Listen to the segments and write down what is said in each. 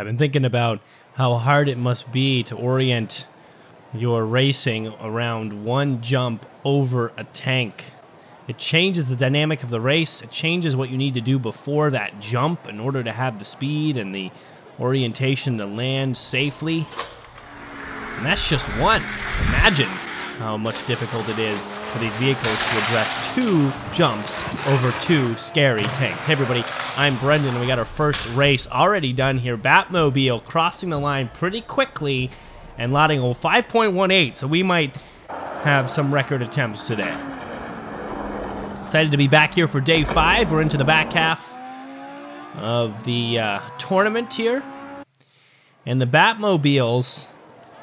I've been thinking about how hard it must be to orient your racing around one jump over a tank. It changes the dynamic of the race. It changes what you need to do before that jump in order to have the speed and the orientation to land safely. And that's just one. Imagine how much difficult it is for these vehicles to address two jumps over two scary tanks. Hey everybody, I'm Brendan, and we got our first race already done here. Batmobile crossing the line pretty quickly and lotting a 5.18, so we might have some record attempts today. Excited to be back here for day 5. We're into the back half of the tournament here. And the Batmobiles,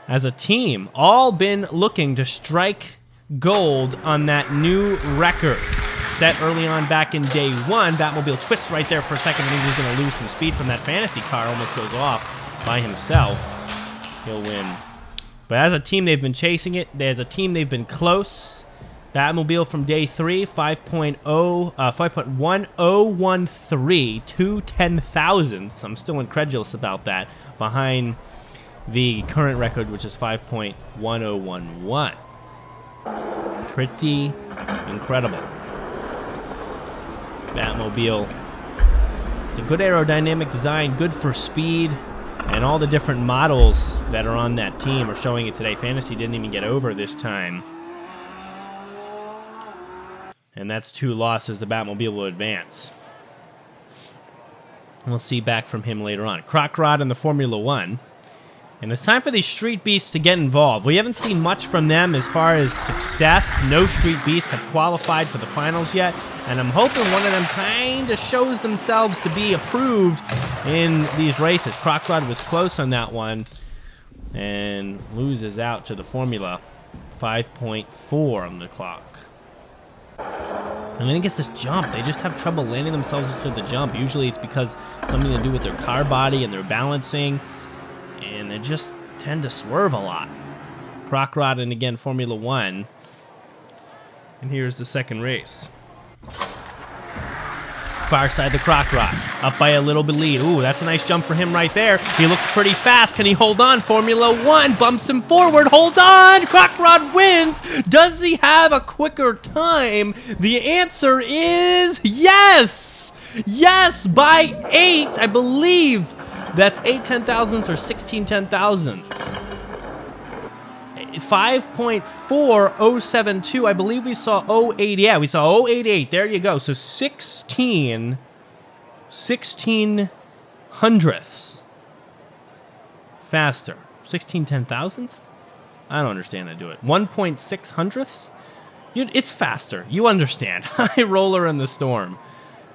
as a team, all been looking to strike gold on that new record set early on back in day 1. Batmobile twists right there for a second. I think he's going to lose some speed from that fantasy car. Almost goes off by himself. He'll win. But as a team, they've been chasing it. As a team, they've been close. Batmobile from day 3, 5.1013, 2/10,000. I'm still incredulous about that. Behind the current record, which is 5.1011. Pretty incredible. Batmobile. It's a good aerodynamic design, good for speed, and all the different models that are on that team are showing it today. Fantasy didn't even get over this time. And that's 2 losses. The Batmobile will advance. We'll see back from him later on. CROC in the Formula 1. And it's time for these Street Beasts to get involved. We haven't seen much from them as far as success. No Street Beasts have qualified for the finals yet. And I'm hoping one of them kind of shows themselves to be approved in these races. CROC was close on that one. And loses out to the Formula. 5.4 on the clock. And I think it's this jump. They just have trouble landing themselves into the jump. Usually it's because something to do with their car body and their balancing. And they just tend to swerve a lot. CROC and again Formula 1. And here's the second race. Far side the CROC up by a little bit lead. Ooh, that's a nice jump for him right there. He looks pretty fast. Can he hold on? Formula 1 bumps him forward. Hold on! CROC wins! Does he have a quicker time? The answer is yes! Yes, by 8, I believe. That's 8 10,000ths or 16 10,000ths. 5.4072. I believe we saw 080. Yeah, we saw 088. There you go. So 16 hundredths faster. 16 10,000ths? I don't understand how to do it. 1.6 hundredths? It's faster. You understand. High roller in the storm.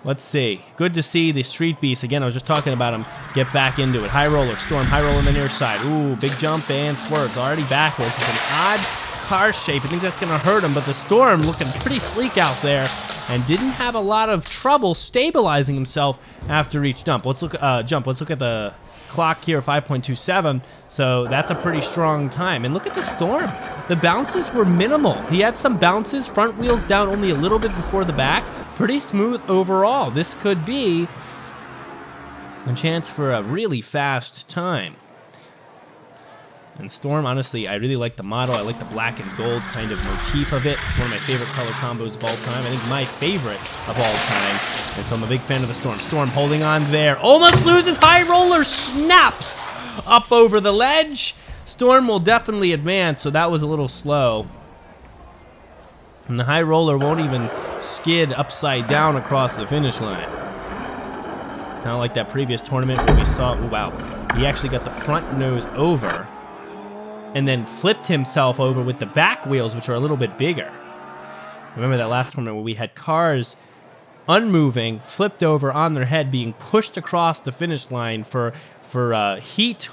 Let's see. Good to see the Street Beast. Again, I was just talking about him. Get back into it. High roller, storm, high roller on the near side. Ooh, big jump and swerves. Already backwards. It's an odd car shape. I think that's going to hurt him, but the storm looking pretty sleek out there and didn't have a lot of trouble stabilizing himself after each jump. Let's look at the clock here, 5.27. So that's a pretty strong time. And look at the storm. The bounces were minimal. He had some bounces, front wheels down only a little bit before the back. Pretty smooth overall. This could be a chance for a really fast time. And Storm, honestly, I really like the model. I like the black and gold kind of motif of it. It's one of my favorite color combos of all time. I think my favorite of all time. And so I'm a big fan of the Storm. Storm holding on there. Almost loses. High roller snaps up over the ledge. Storm will definitely advance, so that was a little slow. And the high roller won't even skid upside down across the finish line. It's not like that previous tournament where we saw, oh, wow, he actually got the front nose over and then flipped himself over with the back wheels, which are a little bit bigger. Remember that last tournament where we had cars unmoving, flipped over on their head, being pushed across the finish line for heat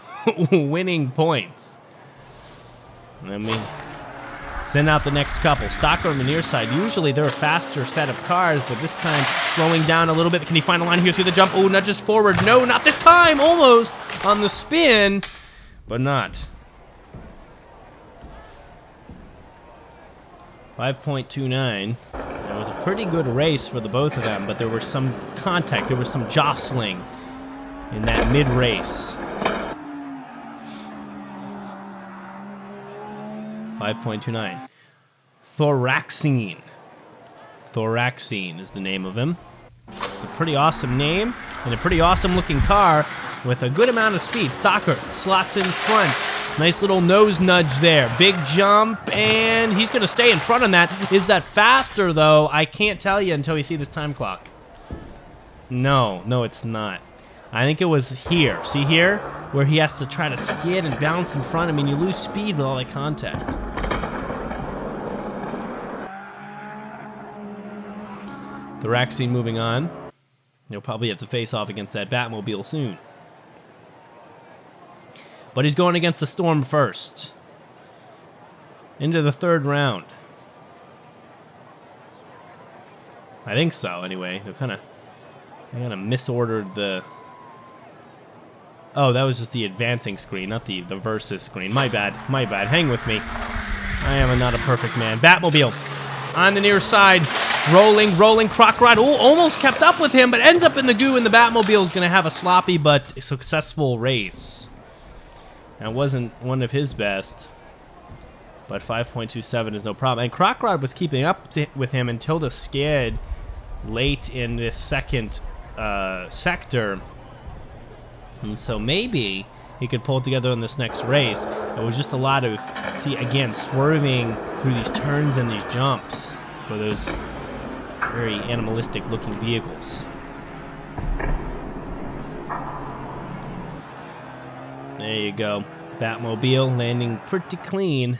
winning points. And then we send out the next couple. Stocker on the near side. Usually they're a faster set of cars, but this time slowing down a little bit. Can he find a line here through the jump? Oh, nudges forward. No, not this time. Almost on the spin, but not. 5.29. It was a pretty good race for the both of them, but there was some contact. There was some jostling in that mid-race. 5.29. Thoraxine. Thoraxine is the name of him. It's a pretty awesome name and a pretty awesome looking car with a good amount of speed. Stalker slots in front. Nice little nose nudge there. Big jump, and he's going to stay in front on that. Is that faster, though? I can't tell you until we see this time clock. No, it's not. I think it was here. See here? Where he has to try to skid and bounce in front. I mean, you lose speed with all that contact. Thoraxine moving on. He'll probably have to face off against that Batmobile soon. But he's going against the Storm first. Into the third round. I think so, anyway. They kind of misordered the... Oh, that was just the advancing screen, not the versus screen. My bad. Hang with me. I am not a perfect man. Batmobile on the near side. Rolling. Croc Rod. Oh, almost kept up with him, but ends up in the goo, and the Batmobile is going to have a sloppy but successful race. That wasn't one of his best, but 5.27 is no problem. And Croc Rod was keeping up with him until the skid late in this second sector. And so maybe he could pull it together in this next race. It was just a lot of, see, again, swerving through these turns and these jumps for those very animalistic-looking vehicles. There you go. Batmobile landing pretty clean.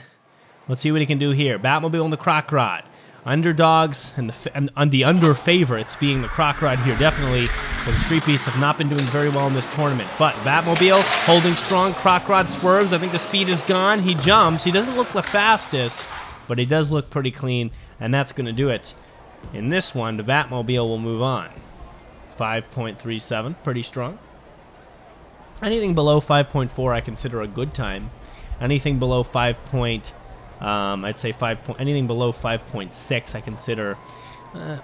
Let's see what he can do here. Batmobile and the Croc Rod. Underdogs and the under favorites being the Croc Rod here. Definitely, the Street Beasts have not been doing very well in this tournament. But Batmobile holding strong. Croc Rod swerves. I think the speed is gone. He jumps. He doesn't look the fastest, but he does look pretty clean, and that's going to do it. In this one, the Batmobile will move on. 5.37, pretty strong. Anything below 5.4 I consider a good time. Anything below 5. I'd say 5. Anything below 5.6 I consider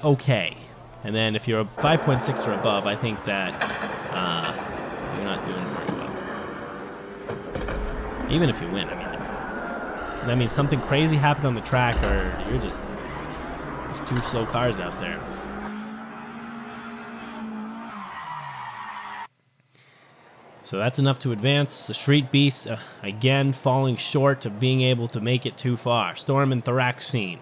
okay. And then if you're a 5.6 or above, I think that you're not doing very well. Even if you win, I mean, that means something crazy happened on the track, or you're just there's two slow cars out there. So that's enough to advance. The Street Beasts, again, falling short of being able to make it too far. Storm and Thoraxine.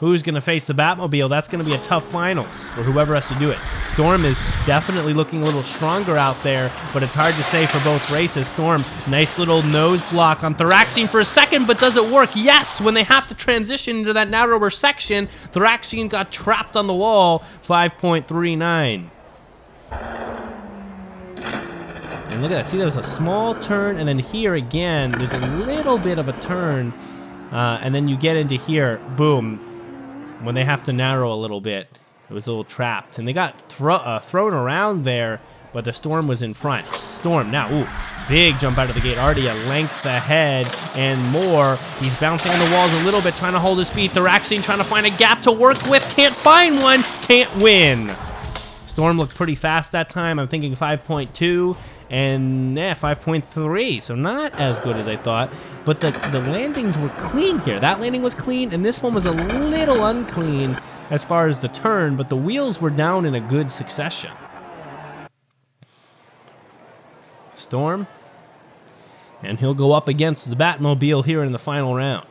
Who's going to face the Batmobile? That's going to be a tough finals for whoever has to do it. Storm is definitely looking a little stronger out there, but it's hard to say for both races. Storm, nice little nose block on Thoraxine for a second, but does it work? Yes! When they have to transition into that narrower section, Thoraxine got trapped on the wall. 5.39. And look at that. See, there was a small turn, and then here again, there's a little bit of a turn, and then you get into here, boom. When they have to narrow a little bit, it was a little trapped. And they got thrown around there, but the Storm was in front. Storm now, ooh, big jump out of the gate. Already a length ahead and more. He's bouncing on the walls a little bit, trying to hold his speed. Thoraxine trying to find a gap to work with. Can't find one. Can't win. Storm looked pretty fast that time. I'm thinking 5.2. And 5.3, so not as good as I thought, but the landings were clean here. That landing was clean, and this one was a little unclean as far as the turn, but the wheels were down in a good succession. Storm, and he'll go up against the Batmobile here in the final round.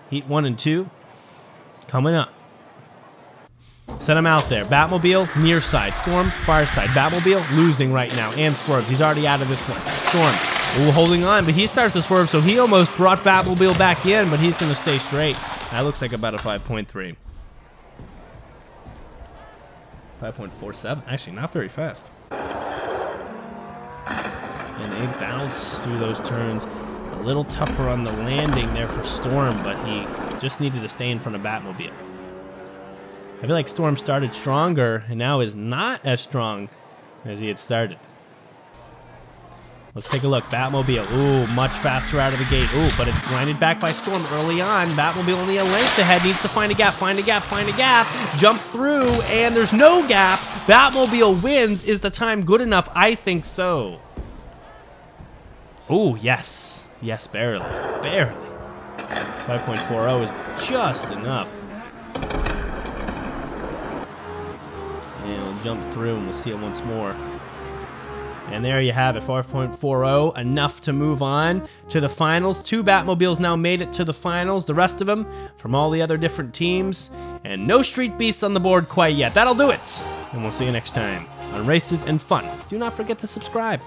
Heat 1 and 2 coming up. Set him out there. Batmobile, near side. Storm, far side. Batmobile, losing right now. And swerves. He's already out of this one. Storm, ooh, holding on, but he starts to swerve, so he almost brought Batmobile back in, but he's going to stay straight. That looks like about a 5.3. 5.47. Actually, not very fast. And they bounce through those turns. A little tougher on the landing there for Storm, but he just needed to stay in front of Batmobile. I feel like Storm started stronger and now is not as strong as he had started. Let's take a look. Batmobile, ooh, much faster out of the gate. Ooh, but it's grinded back by Storm early on. Batmobile only a length ahead, needs to find a gap, jump through, and there's no gap. Batmobile wins. Is the time good enough? I think so. Ooh, yes. Yes, barely. 5.40 is just enough. And we'll jump through and we'll see it once more. And there you have it, 5.40, enough to move on to the finals. 2 Batmobiles now made it to the finals, the rest of them from all the other different teams. And no Street Beasts on the board quite yet. That'll do it. And we'll see you next time on Races and Fun. Do not forget to subscribe.